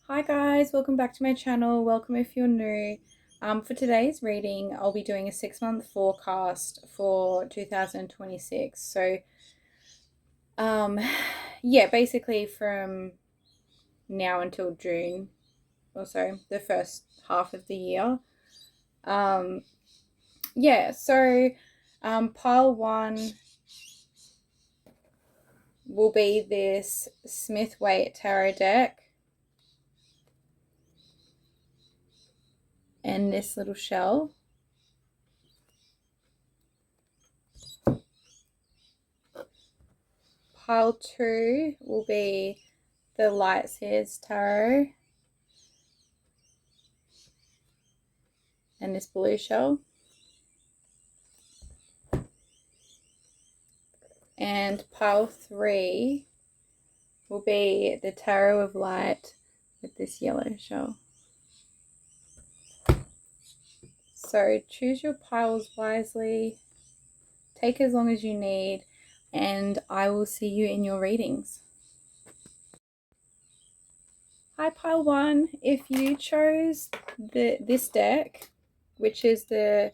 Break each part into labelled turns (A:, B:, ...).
A: Hi guys, welcome back to my channel. Welcome if you're new. For today's reading, I'll be doing a 6-month forecast for 2026. So, yeah, basically from now until June or so, the first half of the year. Yeah, so pile one will be this Waite tarot deck and this little shell. Pile two will be the Seers tarot and this blue shell. And pile three will be the Tarot of Light with this yellow shell. So choose your piles wisely, take as long as you need, and I will see you in your readings. Hi pile one, if you chose this deck, which is the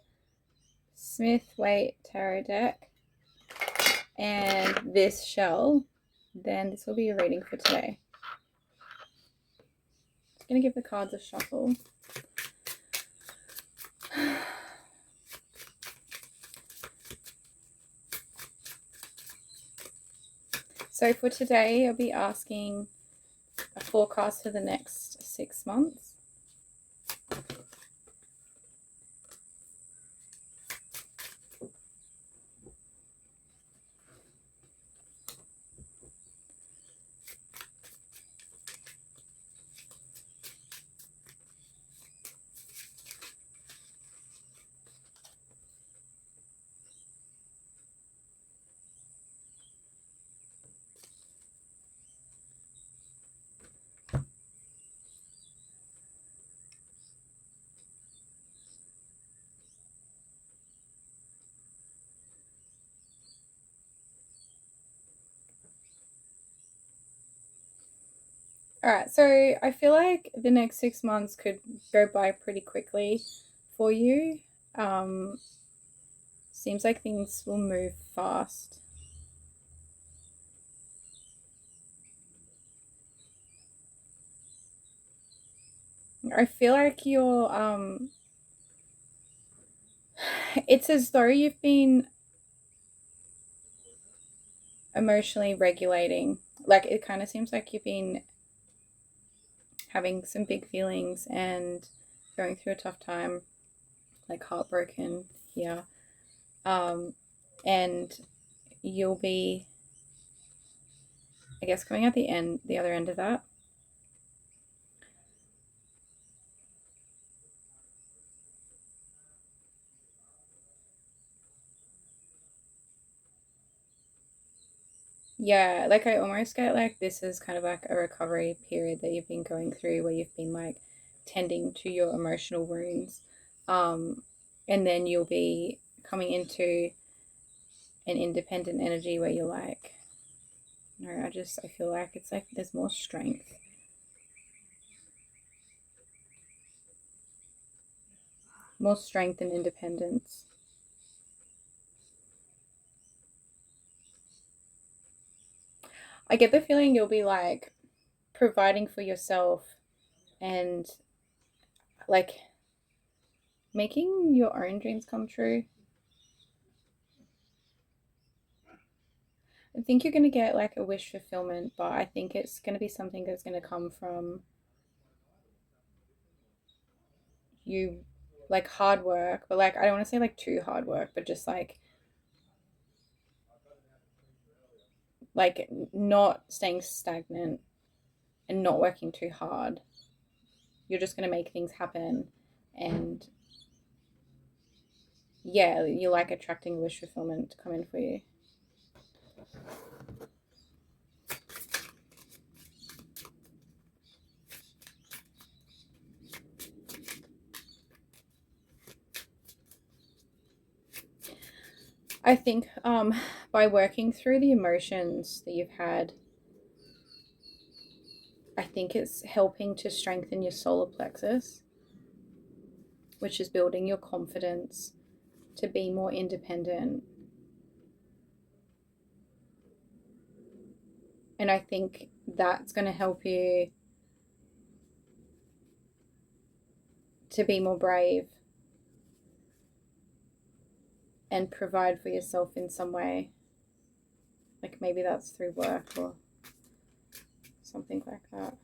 A: Waite tarot deck, and this shell, then this will be your reading for today. I'm going to give the cards a shuffle. So for today, I'll be asking a forecast for the next 6 months. Alright, so I feel like the next 6 months could go by pretty quickly for you. Seems like things will move fast. I feel like you're, it's as though you've been emotionally regulating. Like, it kind of seems like you've been having some big feelings and going through a tough time, like heartbroken here. And you'll be, I guess, coming at the other end of that. Yeah, like I almost get like this is kind of like a recovery period that you've been going through where you've been like tending to your emotional wounds. And then you'll be coming into an independent energy where you're like, no, I feel like it's like there's more strength. More strength and independence. I get the feeling you'll be like providing for yourself and like making your own dreams come true. I think you're going to get like a wish fulfillment, but I think it's going to be something that's going to come from you, like hard work, but like I don't want to say like too hard work, but just like not staying stagnant and not working too hard. You're just going to make things happen, and yeah, you like attracting wish fulfillment to come in for you. I think by working through the emotions that you've had, I I think it's helping to strengthen your solar plexus, which is building your confidence to be more independent. And I think that's going to help you to be more brave and provide for yourself in some way. Like maybe that's through work or something like that.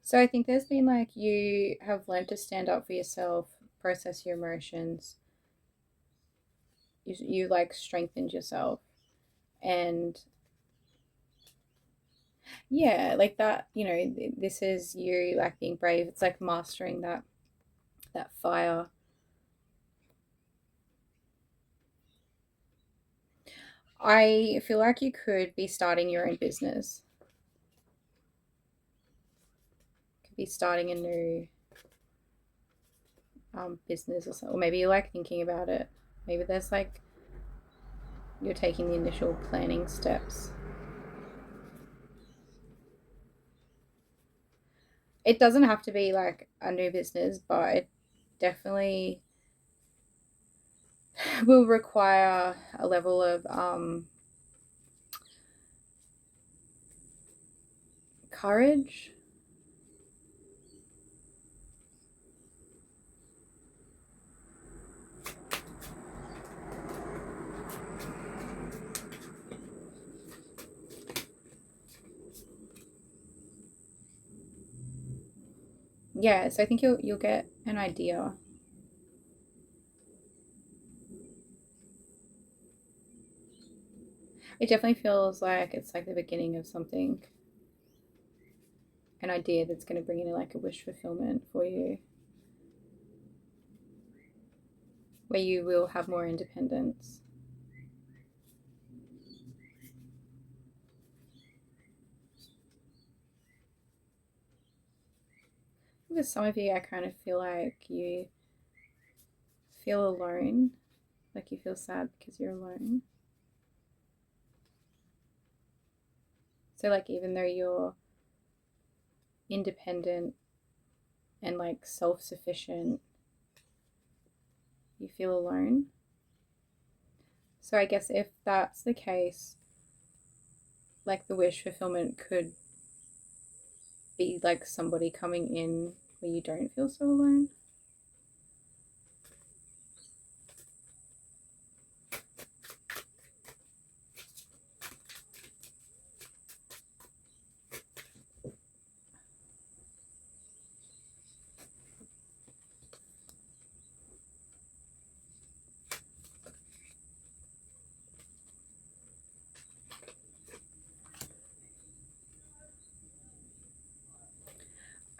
A: So I think there's been like you have learned to stand up for yourself, process your emotions. You like strengthened yourself, and yeah, like that. You know, this is you like being brave. It's like mastering that fire. I feel like you could be starting your own business. Could be starting a new business or something. Or maybe you're like thinking about it. Maybe there's like you're taking the initial planning steps. It doesn't have to be like a new business, but it definitely will require a level of courage. Yeah, so I think you'll get an idea. It definitely feels like it's like the beginning of something, an idea that's going to bring in like a wish fulfillment for you, where you will have more independence. With some of you, I kind of feel like you feel alone, like you feel sad because you're alone. So, like, even though you're independent and like self sufficient, you feel alone. So, I guess if that's the case, like the wish fulfillment could be like somebody coming in where you don't feel so alone.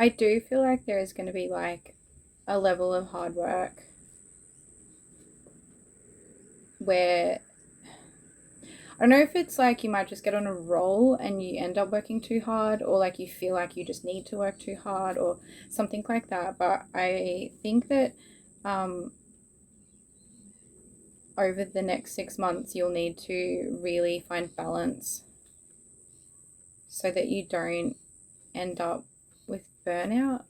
A: I do feel like there is going to be like a level of hard work where I don't know if it's like you might just get on a roll and you end up working too hard, or like you feel like you just need to work too hard, or something like that. But I think that um, over the next 6 months, you'll need to really find balance so that you don't end up with burnout.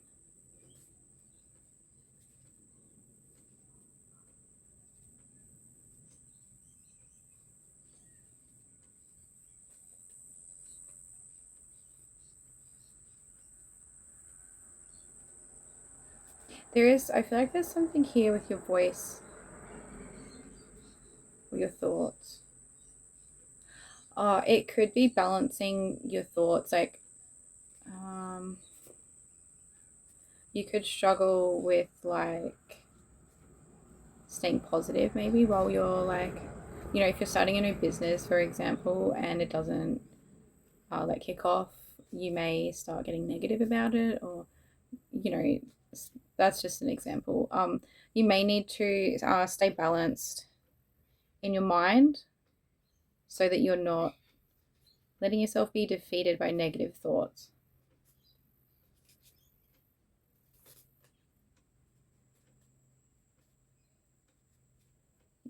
A: I feel like there's something here with your voice or your thoughts. It could be balancing your thoughts. Like, you could struggle with like staying positive maybe while you're like, if you're starting a new business, for example, and it doesn't like kick off, you may start getting negative about it, or, you know, that's just an example. You may need to stay balanced in your mind so that you're not letting yourself be defeated by negative thoughts.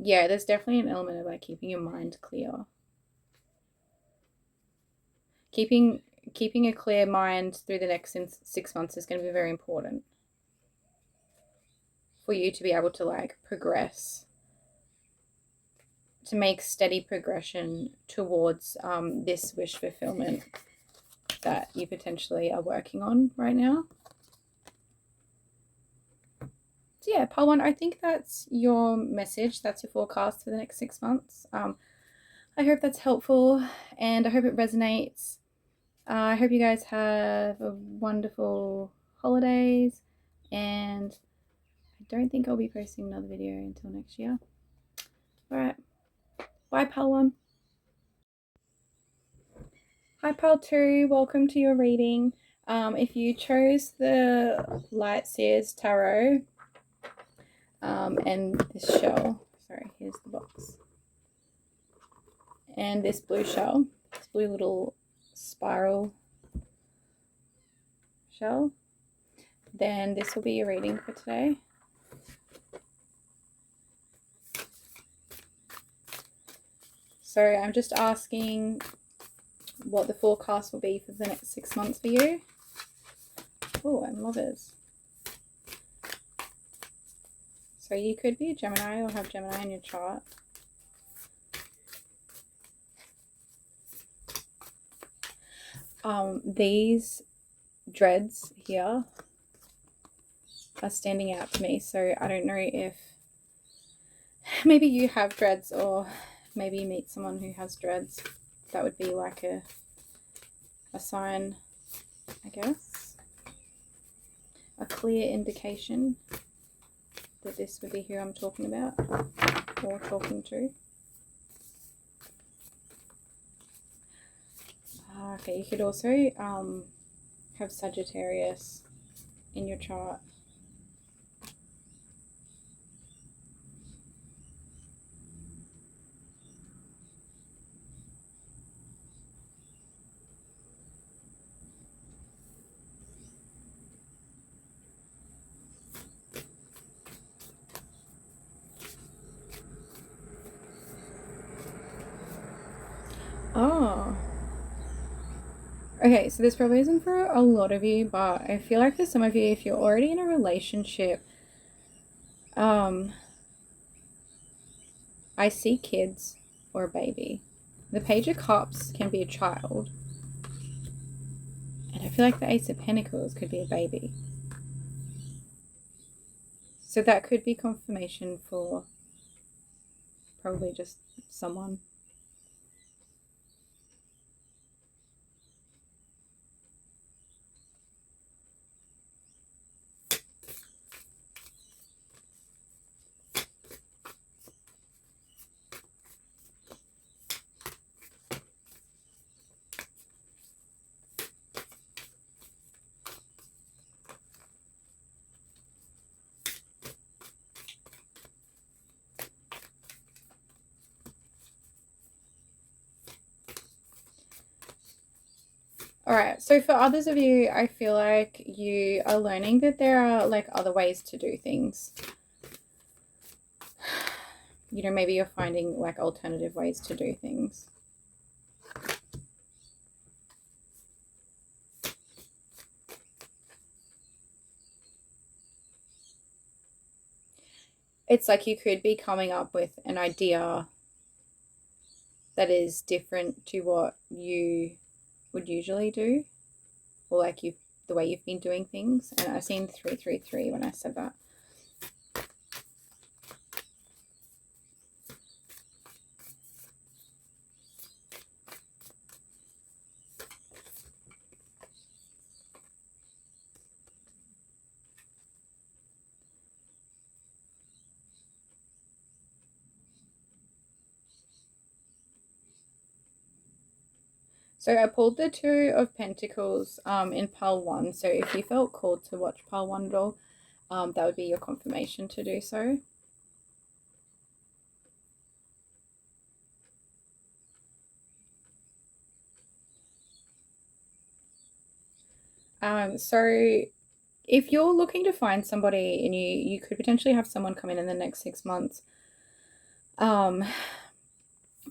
A: Yeah, there's definitely an element of like keeping your mind clear. Keeping a clear mind through the next 6 months is going to be very important for you to be able to like progress, to make steady progression towards this wish fulfillment that you potentially are working on right now. So yeah, Pile 1, I think that's your message. That's your forecast for the next 6 months. I hope that's helpful, and I hope it resonates. I hope you guys have a wonderful holidays, and I don't think I'll be posting another video until next year. Alright, bye Pile 1. Hi Pile 2, welcome to your reading. If you chose the Light Seers Tarot and this shell, sorry, here's the box, and this blue shell, this blue little spiral shell, then this will be your reading for today. So I'm just asking what the forecast will be for the next 6 months for you. Oh, and Lovers. So you could be a Gemini or have Gemini in your chart. These dreads here are standing out to me, so I don't know if maybe you have dreads, or maybe you meet someone who has dreads. That would be like a sign, I guess, a clear indication that this would be who I'm talking about or talking to. Okay, you could also have Sagittarius in your chart. Oh. Okay, so this probably isn't for a lot of you, but I feel like for some of you, if you're already in a relationship, I see kids or a baby. The Page of Cups can be a child, and I feel like the Ace of Pentacles could be a baby. So that could be confirmation for probably just someone. Alright, so for others of you, I feel like you are learning that there are like other ways to do things. You know, maybe you're finding like alternative ways to do things. It's like you could be coming up with an idea that is different to what you would usually do, or like the way you've been doing things. And I seen 333 when I said that. So I pulled the Two of Pentacles in pile 1. So if you felt called to watch pile 1 at all, that would be your confirmation to do so. So if you're looking to find somebody and you could potentially have someone come in the next 6 months,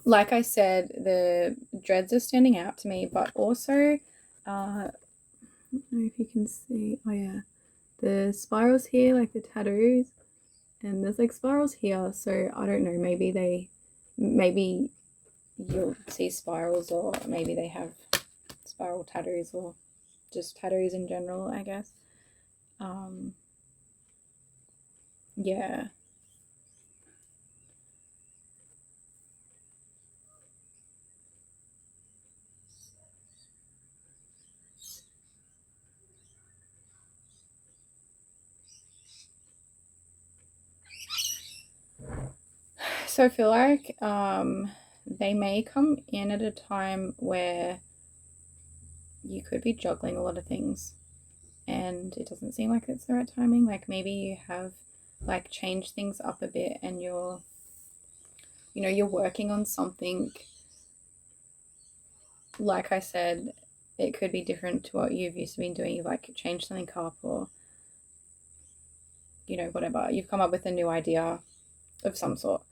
A: like I said, the dreads are standing out to me, but also, I don't know if you can see, oh yeah, the spirals here, like the tattoos, and there's like spirals here, so I don't know, maybe you'll see spirals, or maybe they have spiral tattoos, or just tattoos in general, I guess. Yeah. So I feel like they may come in at a time where you could be juggling a lot of things and it doesn't seem like it's the right timing. Like maybe you have like changed things up a bit and you're working on something. Like I said, it could be different to what you've used to been doing. You've like changed something up, or whatever. You've come up with a new idea of some sort.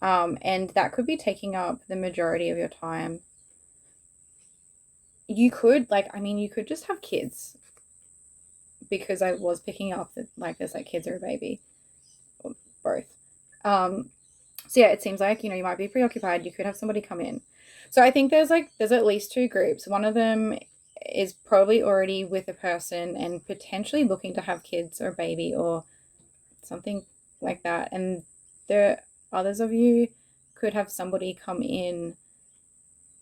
A: And that could be taking up the majority of your time. You could you could just have kids, because I was picking up that like there's like kids or a baby, or both. So yeah, it seems like, you might be preoccupied. You could have somebody come in. So I think there's at least 2 groups. One of them is probably already with a person and potentially looking to have kids or a baby or something like that. And the others of you could have somebody come in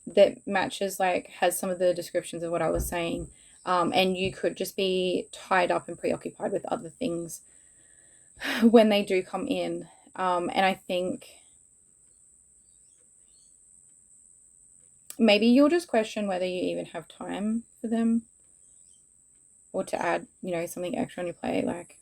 A: that matches, like has some of the descriptions of what I was saying. And you could just be tied up and preoccupied with other things when they do come in. And I think maybe you'll just question whether you even have time for them, or to add, something extra on your plate. Like,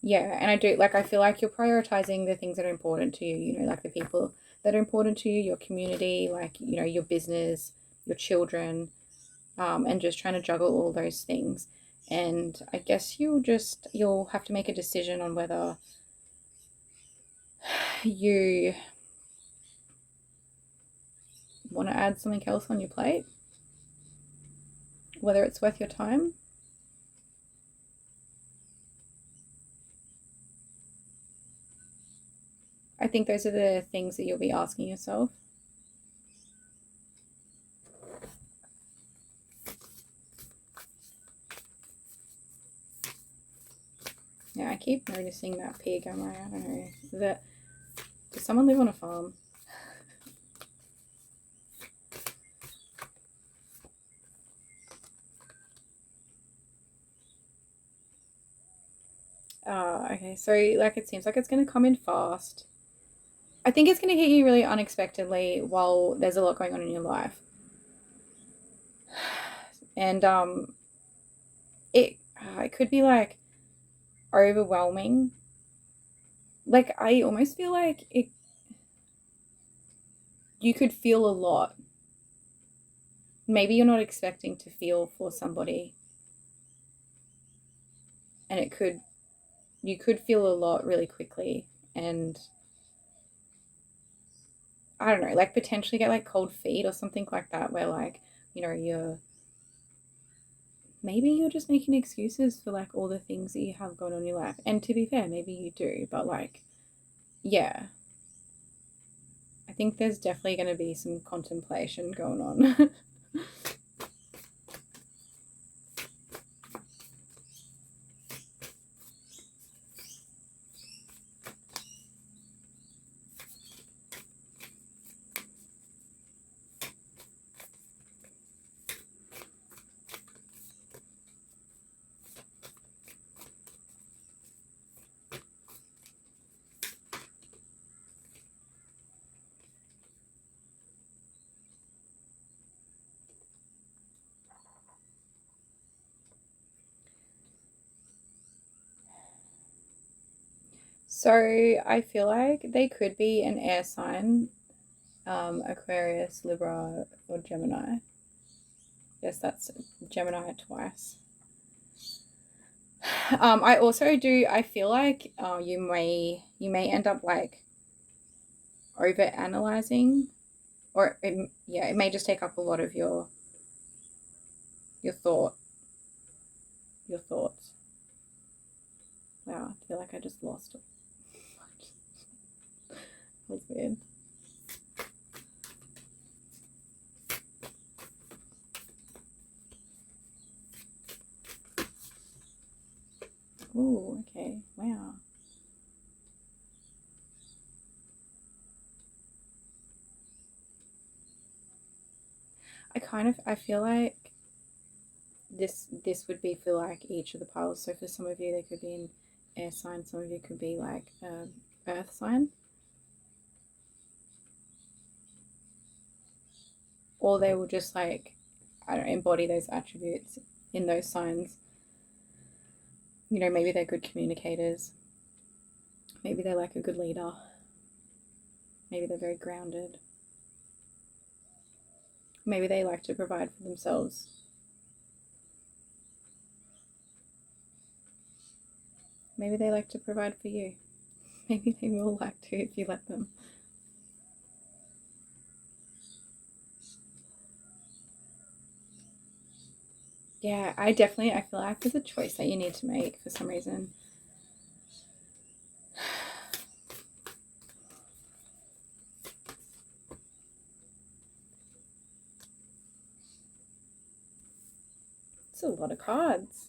A: yeah, and I feel like you're prioritizing the things that are important to you, like the people that are important to you, your community, like, your business, your children, and just trying to juggle all those things. And I guess you'll have to make a decision on whether you want to add something else on your plate, whether it's worth your time. I think those are the things that you'll be asking yourself. Yeah, I keep noticing that pig. I don't know. Does someone live on a farm? Okay, so it seems like it's going to come in fast. I think it's going to hit you really unexpectedly while there's a lot going on in your life. And it could be like overwhelming. Like, I almost feel like you could feel a lot. Maybe you're not expecting to feel for somebody, and you could feel a lot really quickly, and I don't know, like potentially get like cold feet or something like that, where like, maybe you're just making excuses for like all the things that you have going on in your life. And to be fair, maybe you do, but like, yeah, I think there's definitely going to be some contemplation going on. So I feel like they could be an air sign, Aquarius, Libra, or Gemini. Yes, that's Gemini twice. I also do, I feel like you may end up like over analyzing, or it may just take up a lot of your thoughts. Wow, I feel like I just lost it. That was weird. Ooh, okay, wow. I feel like this would be for like each of the piles. So for some of you, they could be an air sign. Some of you could be like earth sign, or they will just like, I don't know, embody those attributes in those signs. You know, maybe they're good communicators. Maybe they're like a good leader. Maybe they're very grounded. Maybe they like to provide for themselves. Maybe they like to provide for you. Maybe they will like to if you let them. Yeah, I feel like there's a choice that you need to make for some reason. It's a lot of cards.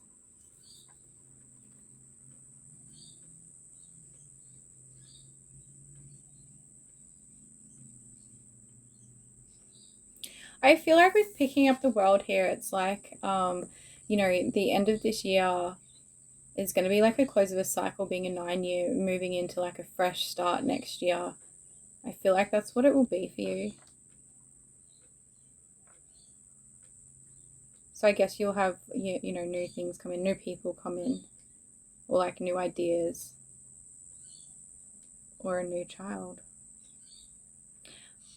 A: I feel like with picking up the world here, it's like, you know, the end of this year is going to be like a close of a cycle, being a 9-year, moving into like a fresh start next year. I feel like that's what it will be for you. So I guess you'll have, you know, new things come in, new people come in, or like new ideas, or a new child.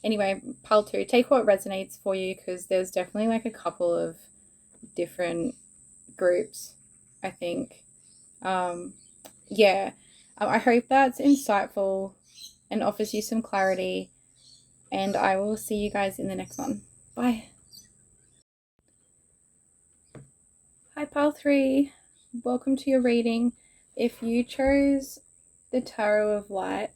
A: Anyway, pile 2, take what resonates for you, because there's definitely like a couple of different groups, I think. Yeah, I hope that's insightful and offers you some clarity, and I will see you guys in the next one. Bye. Hi, pile 3. Welcome to your reading. If you chose the Tarot of Light,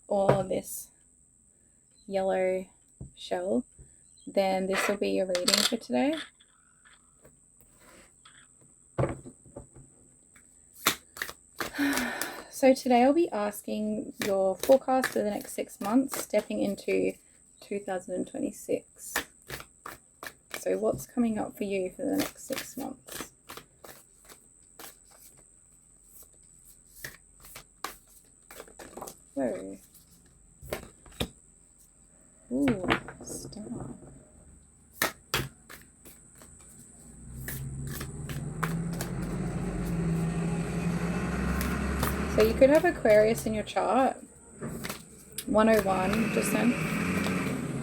A: or this yellow shell, then this will be your reading for today. So today I'll be asking your forecast for the next 6 months, stepping into 2026. So what's coming up for you for the next 6 months? Whoa. Ooh, star. So you could have Aquarius in your chart. 101, just then.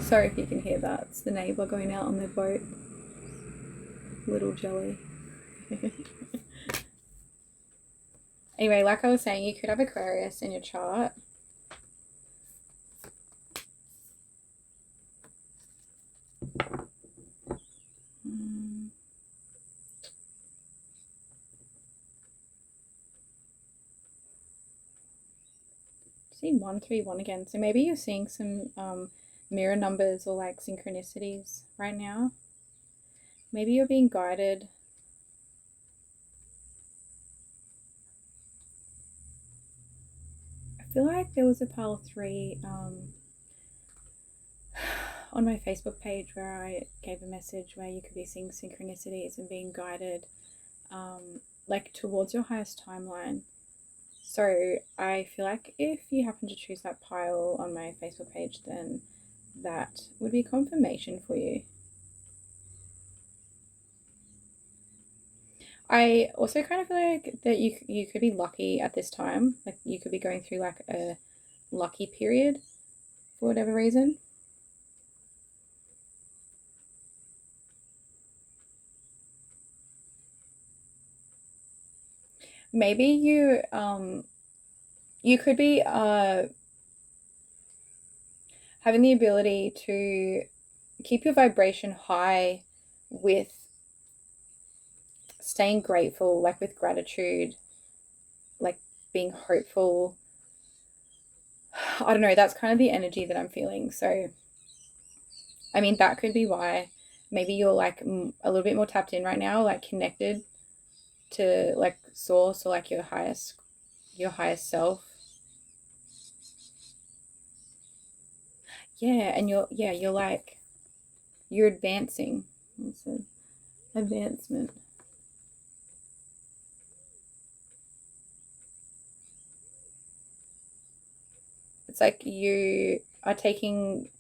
A: Sorry if you can hear that. It's the neighbour going out on their boat. Little jelly. Anyway, like I was saying, you could have Aquarius in your chart. See 131 again. So maybe you're seeing some mirror numbers or like synchronicities right now. Maybe you're being guided. I feel like there was a pile 3 on my Facebook page where I gave a message where you could be seeing synchronicities and being guided like towards your highest timeline. So I feel like if you happen to choose that pile on my Facebook page, then that would be confirmation for you. I also kind of feel like that you could be lucky at this time. Like you could be going through like a lucky period for whatever reason. Maybe you could be having the ability to keep your vibration high with staying grateful, like with gratitude, like being hopeful. I don't know, that's kind of the energy that I'm feeling. So, I mean, that could be why maybe you're like a little bit more tapped in right now, like connected to like source or like your highest self. Yeah, and you're like you're advancing. It's an advancement. It's like you are taking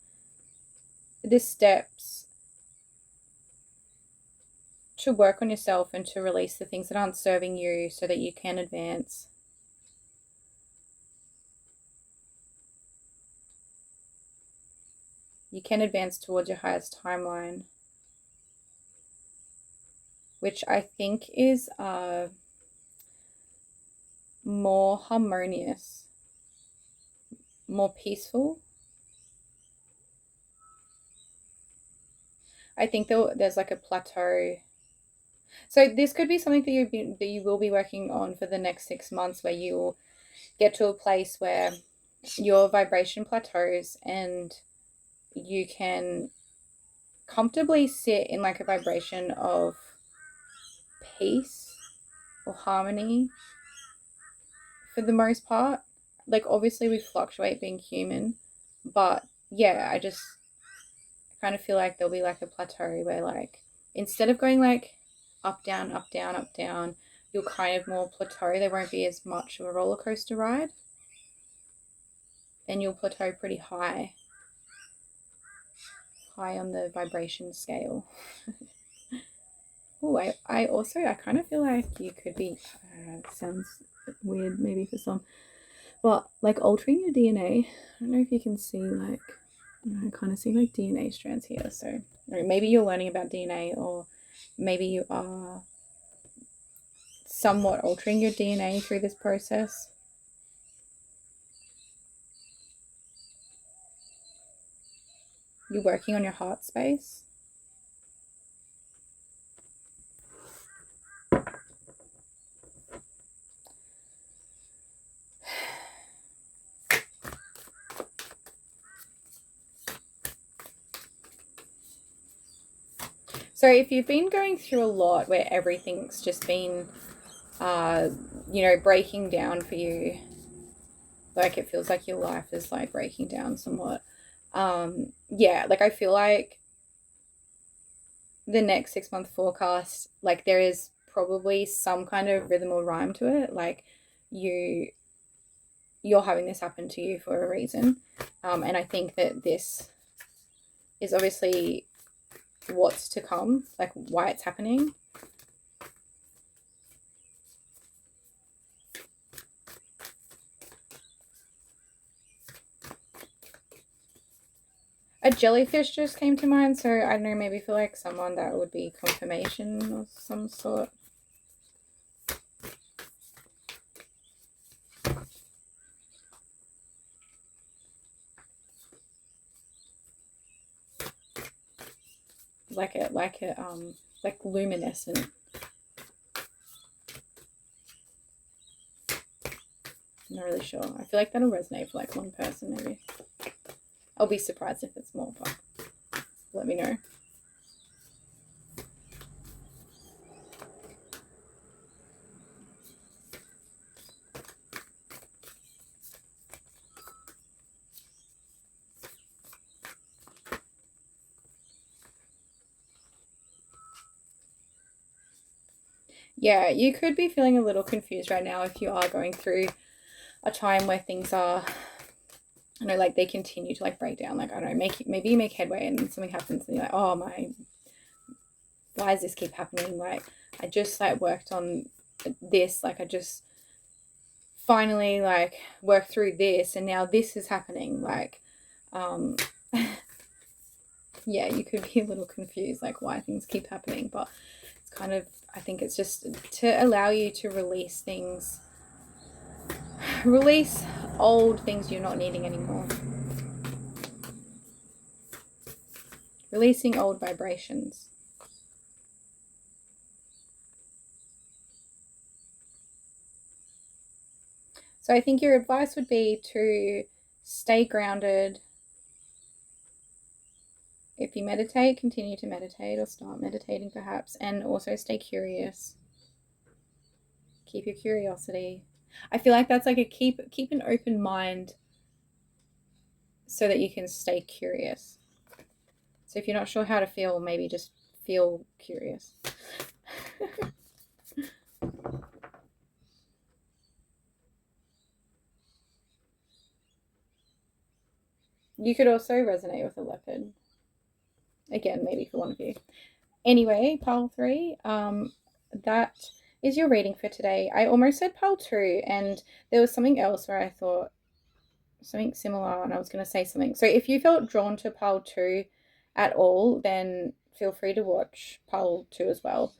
A: the steps to work on yourself and to release the things that aren't serving you so that you can advance. You can advance towards your highest timeline, which I think is more harmonious, more peaceful. I think there's like a plateau. So this could be something that you will be working on for the next 6 months, where you will get to a place where your vibration plateaus and you can comfortably sit in like a vibration of peace or harmony for the most part. Like obviously we fluctuate being human, but yeah, I just kind of feel like there'll be like a plateau where like instead of going like up down up down up down, you'll kind of more plateau. There won't be as much of a roller coaster ride, and you'll plateau pretty high on the vibration scale. Oh, I also I kind of feel like you could be sounds weird maybe for some, but like altering your DNA. I don't know if you can see like, you know, I kind of see like DNA strands here. So maybe you're learning about DNA, or maybe you are somewhat altering your DNA through this process. You're working on your heart space. So if you've been going through a lot where everything's just been, you know, breaking down for you, like it feels like your life is like breaking down somewhat. Yeah, like I feel like the next 6 month forecast, like there is probably some kind of rhythm or rhyme to it. Like you're having this happen to you for a reason. And I think that this is obviously what's to come, like why it's happening. A jellyfish just came to mind, so I don't know, maybe for like someone that would be confirmation of some sort. Like luminescent. I'm not really sure. I feel like that'll resonate for like one person maybe. I'll be surprised if it's more, but let me know. Yeah, you could be feeling a little confused right now if you are going through a time where things are, I know, like they continue to like break down. Like, I don't know, maybe you make headway and something happens and you're like, oh, why does this keep happening? Like, I just like worked on this, like I just finally like worked through this and now this is happening. Like, yeah, you could be a little confused, like why things keep happening, but it's kind of, I think it's just to allow you to release things, release old things you're not needing anymore. Releasing old vibrations. So I think your advice would be to stay grounded. If you meditate, continue to meditate or start meditating perhaps, and also stay curious. Keep your curiosity. I feel like that's like a keep an open mind so that you can stay curious. So if you're not sure how to feel, maybe just feel curious. You could also resonate with a leopard. Again, maybe for one of you. Anyway, pile 3, that is your reading for today. I almost said pile 2, and there was something else where I thought something similar, and I was going to say something. So if you felt drawn to pile 2 at all, then feel free to watch pile 2 as well.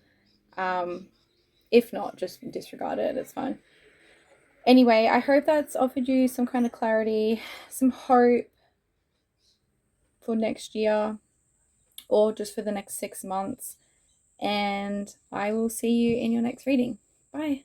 A: If not, just disregard it. It's fine. Anyway, I hope that's offered you some kind of clarity, some hope for next year, or just for the next 6 months. And I will see you in your next reading. Bye.